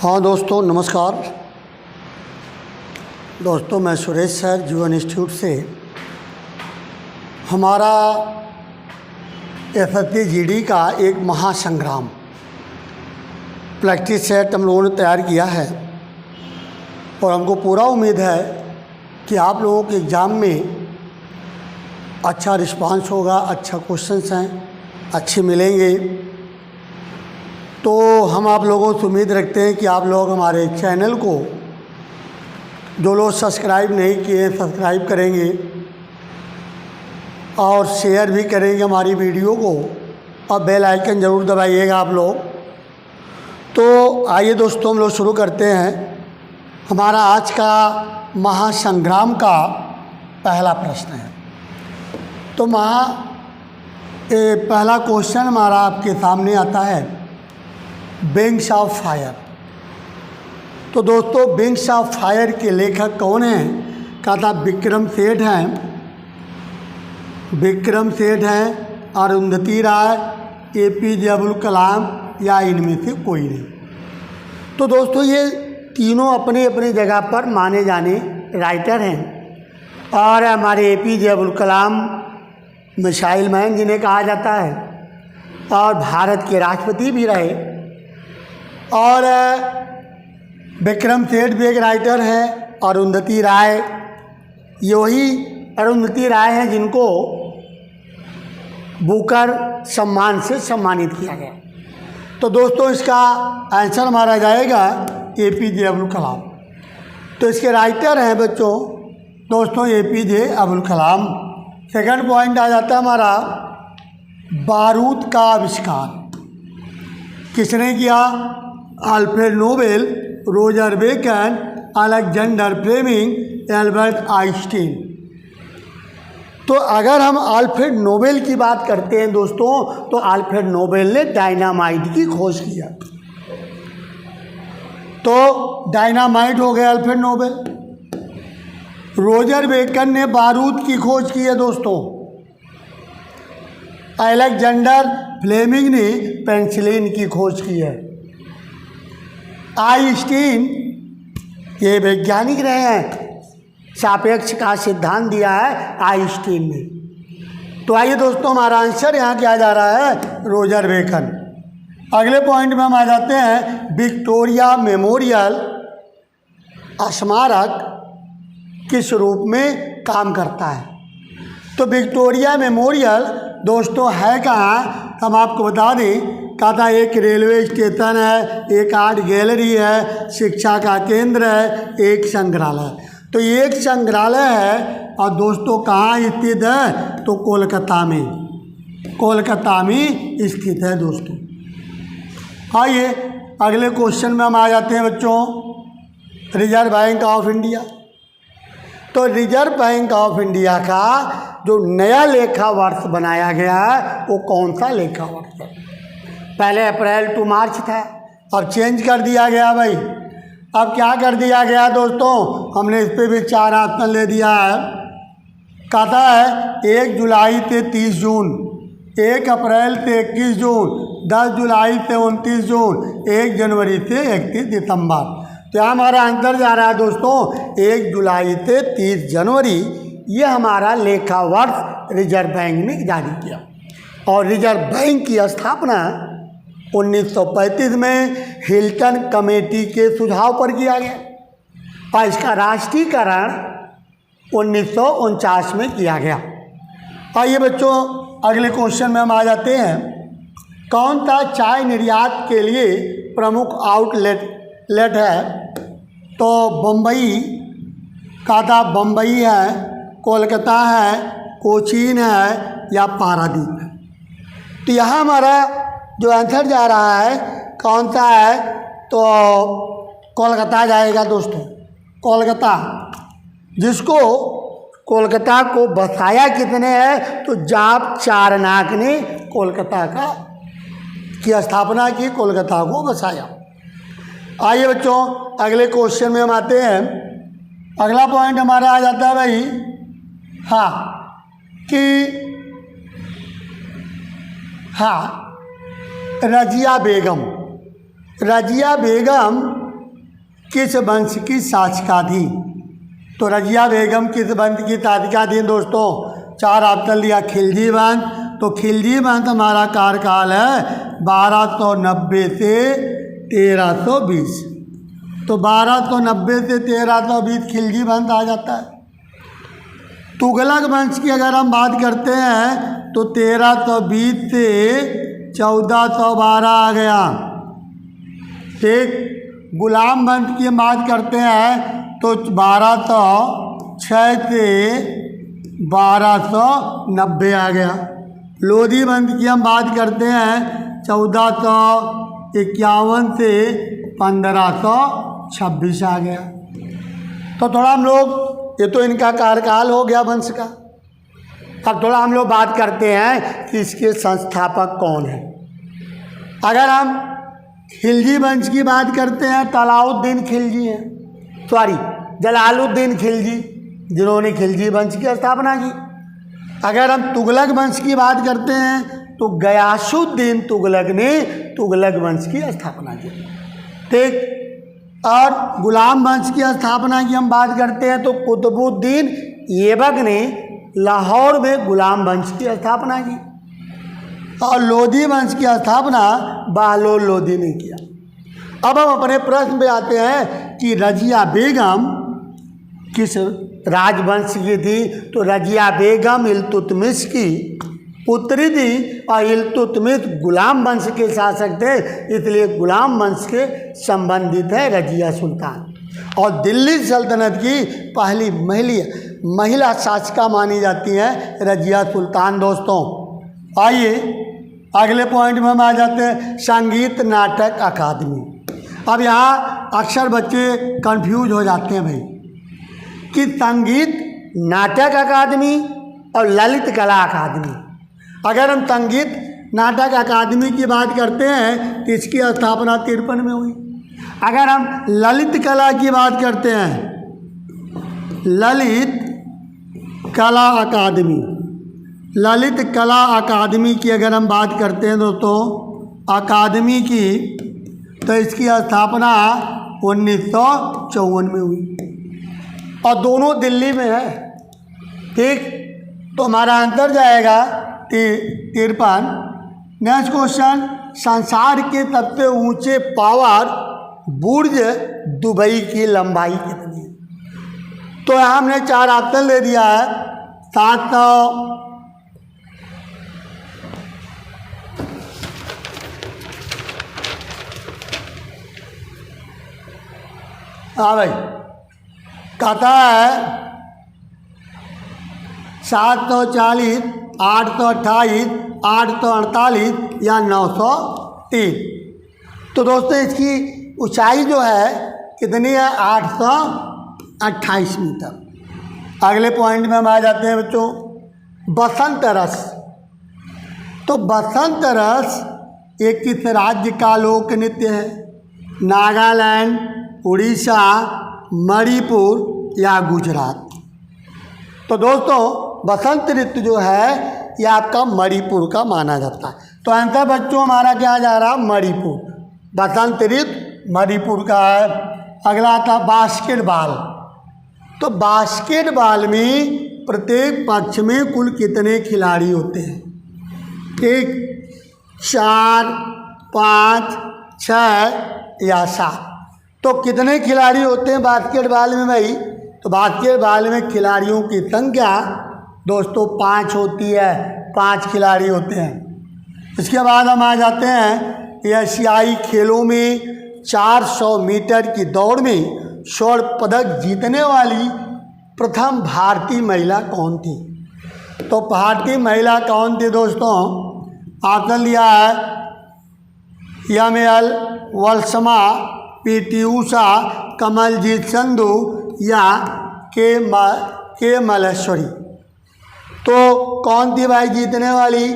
हाँ दोस्तों नमस्कार। दोस्तों मैं सुरेश सर जीवन इंस्टीट्यूट से हमारा एसएससी जीडी का एक महासंग्राम प्रैक्टिस सेट हम लोगों ने तैयार किया है और हमको पूरा उम्मीद है कि आप लोगों के एग्ज़ाम में अच्छा रिस्पांस होगा, अच्छा क्वेश्चंस हैं, अच्छे मिलेंगे। तो हम आप लोगों से उम्मीद रखते हैं कि आप लोग हमारे चैनल को, जो लोग सब्सक्राइब नहीं किए सब्सक्राइब करेंगे और शेयर भी करेंगे हमारी वीडियो को, और बेल आइकन ज़रूर दबाइएगा आप लोग। तो आइए दोस्तों हम लोग शुरू करते हैं। हमारा आज का महासंग्राम का पहला प्रश्न है। तो पहला क्वेश्चन हमारा आपके सामने आता है, विंग्स ऑफ फायर। तो दोस्तों विंग्स ऑफ फायर के लेखक कौन हैं? कहा था विक्रम सेठ हैं, अरुंधति राय, एपीजे अब्दुल कलाम या इनमें से कोई नहीं। तो दोस्तों ये तीनों अपने अपने जगह पर माने जाने राइटर हैं और हमारे एपीजे अब्दुल कलाम मिसाइल मैन जिन्हें कहा जाता है और भारत के राष्ट्रपति भी रहे, और विक्रम सेठ भी एक राइटर हैं। अरुंधति राय, ये वही अरुंधति राय हैं जिनको बुकर सम्मान से सम्मानित किया गया। तो दोस्तों इसका आंसर हमारा जाएगा एपीजे अब्दुल कलाम। तो इसके राइटर हैं बच्चों दोस्तों APJ Abdul Kalam. Second point आ जाता है हमारा, बारूद का आविष्कार किसने किया? Alfred Nobel, Roger Bacon, Alexander Fleming, Albert Einstein. तो अगर हम अल्फ्रेड नोबेल की बात करते हैं दोस्तों, तो अल्फ्रेड नोबेल ने डायनामाइट की खोज किया। तो डायनामाइट हो गया अल्फ्रेड नोबेल। रोजर बेकन ने बारूद की खोज की है दोस्तों। अलेक्जेंडर फ्लेमिंग ने पेनिसिलिन की खोज की है। आइंस्टीन ये वैज्ञानिक रहे हैं, सापेक्ष का सिद्धांत दिया है आइंस्टीन ने। तो आइए दोस्तों हमारा आंसर यहाँ क्या जा रहा है? Roger bacon. अगले पॉइंट में हम आ जाते हैं, विक्टोरिया मेमोरियल स्मारक किस रूप में काम करता है? तो विक्टोरिया मेमोरियल दोस्तों है कहाँ? हम आपको बता दें, कहा था एक रेलवे स्टेशन है, एक आर्ट गैलरी है, शिक्षा का केंद्र है, एक संग्रहालय। तो एक संग्रहालय है और दोस्तों कहाँ स्थित है? तो कोलकाता में स्थित है दोस्तों। आइए अगले क्वेश्चन में हम आ जाते हैं बच्चों, रिजर्व बैंक ऑफ इंडिया। तो रिजर्व बैंक ऑफ इंडिया का जो नया लेखा वर्ष बनाया गया है वो कौन सा लेखा वर्ष है? पहले अप्रैल टू मार्च था, अब चेंज कर दिया गया भाई। अब क्या कर दिया गया दोस्तों? हमने इस पर भी 4 ऑप्शन ले दिया है। कहता है 1 जुलाई से 30 जून, 1 अप्रैल से 21 जून, 10 जुलाई से 29 जून, 1 जनवरी से 31 दिसंबर। तो यहाँ हमारा आंसर जा रहा है दोस्तों 1 जुलाई से 30 जनवरी। ये हमारा लेखा वर्ष रिजर्व बैंक ने जारी किया। और रिजर्व बैंक की स्थापना 1935 में हिल्टन कमेटी के सुझाव पर किया गया और इसका राष्ट्रीयकरण 1949 में किया गया। आइए बच्चों अगले क्वेश्चन में हम आ जाते हैं, कौन सा चाय निर्यात के लिए प्रमुख आउटलेट है? तो बम्बई, कहा था बम्बई है, कोलकाता है, कोचीन है या पारादीप है। तो यहाँ हमारा जो आंसर जा रहा है कौन सा है? तो कोलकाता जाएगा दोस्तों। कोलकाता, जिसको कोलकाता को बसाया कितने है? तो जाप चारनाक ने कोलकाता की स्थापना की, कोलकाता को बसाया। आइए बच्चों अगले क्वेश्चन में हम आते हैं। अगला पॉइंट हमारा आ जाता है भाई, रजिया बेगम किस वंश की शासिका थी? तो रजिया बेगम किस वंश की शासिका थी दोस्तों? 4 ऑप्शन दिया। खिलजी वंश, तो खिलजी वंश हमारा कार्यकाल है 1290 से 1320। तो 1290 से 1320 खिलजी वंश आ जाता है। तुगलक वंश की अगर हम बात करते हैं तो 1320 से 1412 आ गया। ठीक। गुलाम वंश की हम बात करते हैं तो 1206 से 1290 आ गया। लोधी वंश की हम बात करते हैं 1451 से 1526 आ गया। तो थोड़ा हम लोग, ये तो इनका कार्यकाल हो गया वंश का। अब थोड़ा हम लोग बात करते हैं कि इसके संस्थापक कौन है। अगर हम खिलजी वंश की बात करते हैं तो अलाउद्दीन खिलजी हैं, सॉरी जलालुद्दीन खिलजी, जिन्होंने खिलजी वंश की स्थापना की। अगर हम तुगलक वंश की बात करते हैं तो गयासुद्दीन तुगलक ने तुगलक वंश की स्थापना की। ठीक। और गुलाम वंश की स्थापना की हम बात करते हैं तो कुतुबुद्दीन ऐबक ने लाहौर में गुलाम वंश की स्थापना की। और लोधी वंश की स्थापना बहलोल लोधी ने किया। अब हम अपने प्रश्न पे आते हैं कि रजिया बेगम किस राजवंश की थी? तो रजिया बेगम इल्तुतमिश की पुत्री थी और इल्तुतमिश गुलाम वंश के शासक थे, इसलिए गुलाम वंश के संबंधित है रजिया सुल्तान। और दिल्ली सल्तनत की पहली महिला शासिका मानी जाती हैं रजिया सुल्तान। दोस्तों आइए अगले पॉइंट में हम आ जाते हैं, संगीत नाटक अकादमी। अब यहाँ अक्सर बच्चे कंफ्यूज हो जाते हैं भाई कि संगीत नाटक अकादमी और ललित कला अकादमी। अगर हम संगीत नाटक अकादमी की बात करते हैं तो इसकी स्थापना 53 में हुई। अगर हम ललित कला की बात करते हैं, ललित कला अकादमी, ललित कला अकादमी की अगर हम बात करते हैं दोस्तों अकादमी की, तो इसकी स्थापना 1954 में हुई और दोनों दिल्ली में है। ठीक। तो हमारा आंसर जाएगा 53। नेक्स्ट क्वेश्चन, संसार के सबसे ऊंचे पावर बुर्ज दुबई की लंबाई कितनी है? तो यहाँ हमने 4 ऑप्शन ले दिया है। 700, हाँ भाई कहता है 740, 828, 848 या 903। तो दोस्तों इसकी ऊंचाई जो है कितनी है? 828 मीटर। अगले पॉइंट में हम आ जाते हैं बच्चों, बसंत रस। तो बसंत रस एक किस राज्य का लोक नृत्य है? नागालैंड, उड़ीसा, मणिपुर या गुजरात? तो दोस्तों बसंत ऋतु जो है ये आपका मणिपुर का माना जाता है। तो आंसर बच्चों हमारा क्या जा रहा? मणिपुर। बसंत ऋतु मणिपुर का है। अगला था बास्केटबॉल। तो बास्केटबॉल में प्रत्येक पक्ष में कुल कितने खिलाड़ी होते हैं? 1, 4, 5, 6 या 7? तो कितने खिलाड़ी होते हैं बास्केटबॉल में भाई? तो बास्केटबॉल में खिलाड़ियों की संख्या दोस्तों 5 होती है, 5 खिलाड़ी होते हैं। इसके बाद हम आ जाते हैं एशियाई खेलों में 400 मीटर की दौड़ में स्वर्ण पदक जीतने वाली प्रथम भारतीय महिला कौन थी? तो भारतीय महिला कौन थी दोस्तों? ऑप्शन लिया है एम.एल. वल्समा, पी.टी. ऊषा, कमलजीत संधू या के मलेश्वरी। तो कौन थी भाई जीतने वाली?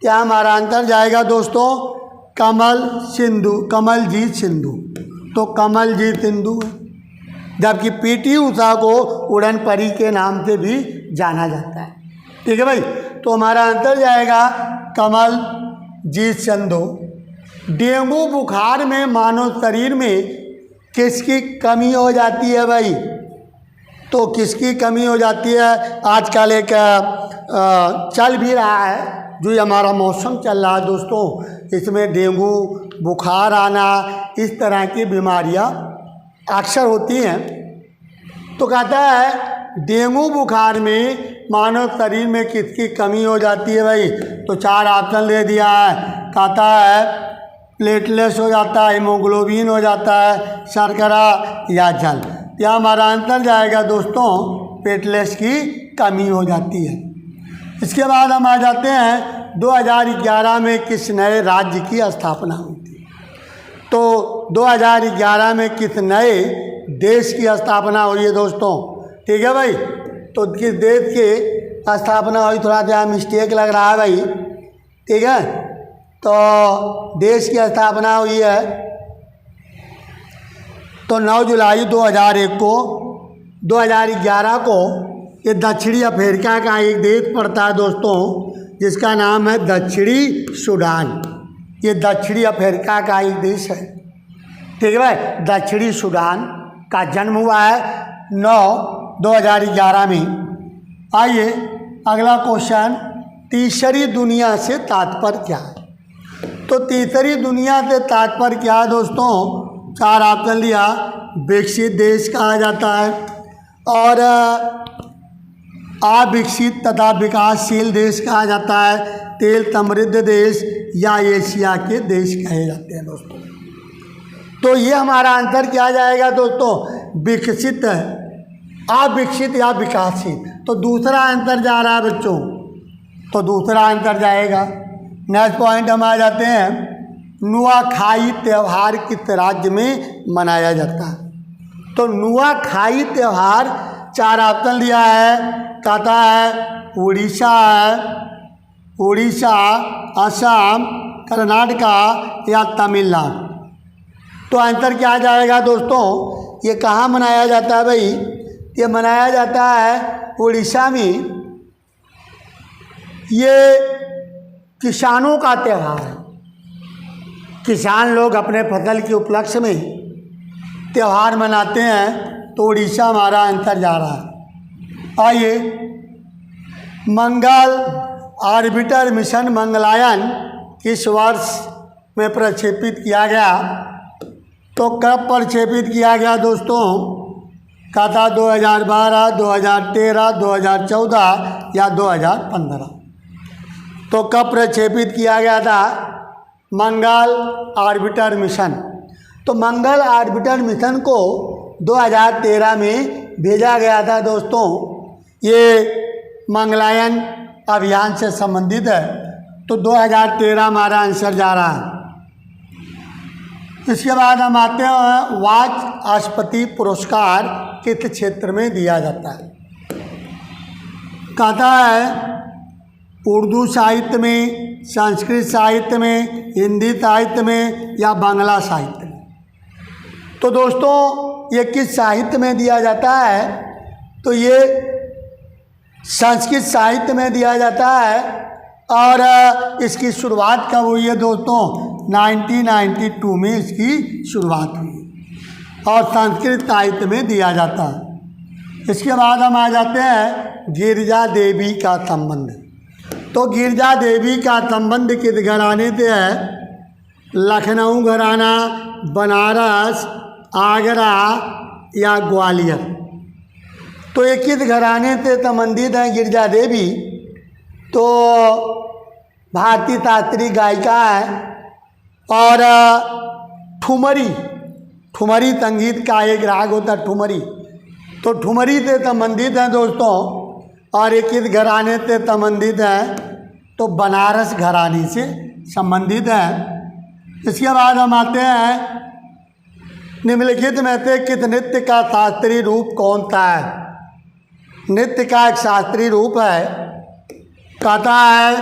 क्या हमारा आंसर जाएगा दोस्तों? कमलजीत सिंधु। तो कमलजीत सिंधु है, जबकि पी.टी. ऊषा को उड़न परी के नाम से भी जाना जाता है। ठीक है भाई। तो हमारा आंसर जाएगा कमलजीत सिंधु। डेंगू बुखार में मानव शरीर में किसकी कमी हो जाती है भाई? तो किसकी कमी हो जाती है? आजकल एक चल भी रहा है, जो ये हमारा मौसम चल रहा है दोस्तों, इसमें डेंगू बुखार आना, इस तरह की बीमारियां अक्सर होती हैं। तो कहता है डेंगू बुखार में मानव शरीर में किसकी कमी हो जाती है भाई? तो 4 ऑप्शन दे दिया है। कहता है प्लेटलेट्स हो जाता है, हीमोग्लोबिन हो जाता है, शर्करा या जल। या हमारा आंसर जाएगा दोस्तों प्लेटलेट्स की कमी हो जाती है। इसके बाद हम आ जाते हैं 2011 में किस नए राज्य की स्थापना हुई थी? तो 2011 में किस नए देश की स्थापना हुई है दोस्तों? ठीक है भाई, तो किस देश की स्थापना हुई? थोड़ा सा मिस्टेक लग रहा है भाई, ठीक है। तो देश की स्थापना हुई है तो 9 जुलाई 2001 को 2011 को ये दक्षिणी अफ्रीका का एक देश पड़ता है दोस्तों, जिसका नाम है दक्षिणी सूडान। ये दक्षिणी अफ्रीका का एक देश है, ठीक है भाई। दक्षिणी सूडान का जन्म हुआ है 9/2011 में। आइए अगला क्वेश्चन, तीसरी दुनिया से तात्पर्य क्या है? तो तीसरी दुनिया से तात्पर्य क्या है दोस्तों? 4 ऑप्शन लिया। विकसित देश कहा जाता है, और अविकसित तथा विकासशील देश कहा जाता है, तेल समृद्ध देश या एशिया के देश कहे जाते हैं दोस्तों। तो ये हमारा आंसर क्या जाएगा दोस्तों? विकसित, अविकसित या विकासशील। तो दूसरा आंसर जा रहा है बच्चों, तो दूसरा आंसर जाएगा। नेक्स्ट पॉइंट हम आ जाते हैं, नुआखाई त्यौहार किस राज्य में मनाया जाता है? तो नुआखाई त्यौहार 4 ऑप्शन दिया है। कहता है उड़ीसा है, उड़ीसा, असम, कर्नाटका या तमिलनाडु। तो आंसर क्या जाएगा दोस्तों? ये कहाँ मनाया जाता है भाई? ये मनाया जाता है उड़ीसा में। ये किसानों का त्यौहार है। किसान लोग अपने फसल के उपलक्ष्य में त्यौहार मनाते हैं, तो उड़ीसा हमारा आंसर जा रहा है। आइए, मंगल ऑर्बिटर मिशन मंगलयान किस वर्ष में प्रक्षेपित किया गया? तो कब प्रक्षेपित किया गया दोस्तों? कहता 2012, 2013, 2014 या 2015। तो कब प्रक्षेपित किया गया था मंगल ऑर्बिटर मिशन? तो मंगल ऑर्बिटर मिशन को 2013 में भेजा गया था दोस्तों। ये मंगलयान अभियान से संबंधित है, तो 2013 हमारा आंसर जा रहा है। इसके बाद हम आते हैं, वाचस्पति पुरस्कार किस क्षेत्र में दिया जाता है? कहता है उर्दू साहित्य में, संस्कृत साहित्य में, हिंदी साहित्य में या बांग्ला साहित्य में। तो दोस्तों ये किस साहित्य में दिया जाता है? तो ये संस्कृत साहित्य में दिया जाता है, और इसकी शुरुआत कब हुई है दोस्तों? 1992 में इसकी शुरुआत हुई, और संस्कृत साहित्य में दिया जाता है। इसके बाद हम आ जाते हैं गिरजा देवी का संबंध। तो गिरजा देवी का संबंध किस घराने से है? लखनऊ घराना, बनारस, आगरा या ग्वालियर। तो ये किस घराने से संबंधित है गिरजा देवी? तो भारतीय शास्त्रीय गायिका है, और ठुमरी संगीत का एक राग होता है ठुमरी। तो ठुमरी से संबंधित हैं दोस्तों, और ये किस घराने से संबंधित है? तो बनारस घराने से संबंधित है। इसके बाद हम आते हैं, निम्नलिखित में से किस नृत्य का शास्त्रीय रूप कौन सा है? नृत्य का एक शास्त्रीय रूप है, कहता है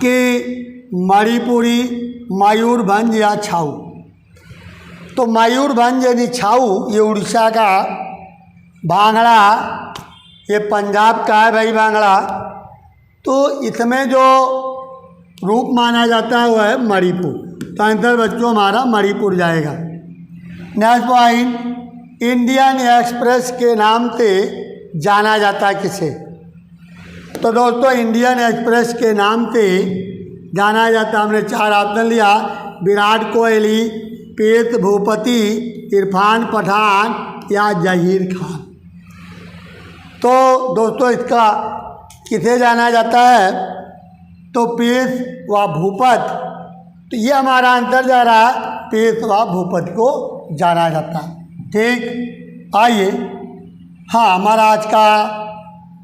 कि मणिपुरी, मयूरभंज या छाऊ। तो मयूरभंज यानी छाऊ ये उड़ीसा का, भांगड़ा ये पंजाब का है भाई भांगड़ा। तो इसमें जो रूप माना जाता है वो है मणिपुर। तो आंसर बच्चों हमारा मणिपुर जाएगा। नेक्स्ट पॉइंट, इंडियन एक्सप्रेस के नाम से जाना जाता है किसे? तो दोस्तों इंडियन एक्सप्रेस के नाम से जाना जाता है, हमने 4 ऑप्शन लिया, विराट कोहली, पेस भूपति, इरफान पठान या जहीर खान। तो दोस्तों इसका किसे जाना जाता है? तो पेस व भूपत, तो ये हमारा आंसर जा रहा है, पेस व भूपत को जाना जाता है। ठीक, आइए, हाँ हमारा आज का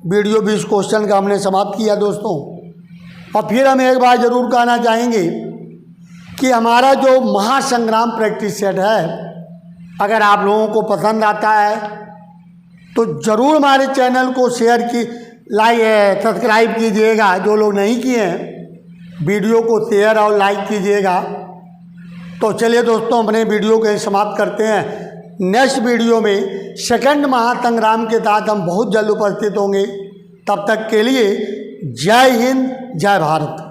वीडियो 20 क्वेश्चन का हमने समाप्त किया दोस्तों। और फिर हम एक बार ज़रूर कहना चाहेंगे कि हमारा जो महासंग्राम प्रैक्टिस सेट है, अगर आप लोगों को पसंद आता है तो ज़रूर हमारे चैनल को शेयर की सब्सक्राइब कीजिएगा। जो लोग नहीं किए हैं वीडियो को शेयर और लाइक कीजिएगा। तो चलिए दोस्तों अपने वीडियो को समाप्त करते हैं। नेक्स्ट वीडियो में सेकंड महासंग्राम के साथ हम बहुत जल्द उपस्थित होंगे। तब तक के लिए जय हिंद, जय भारत।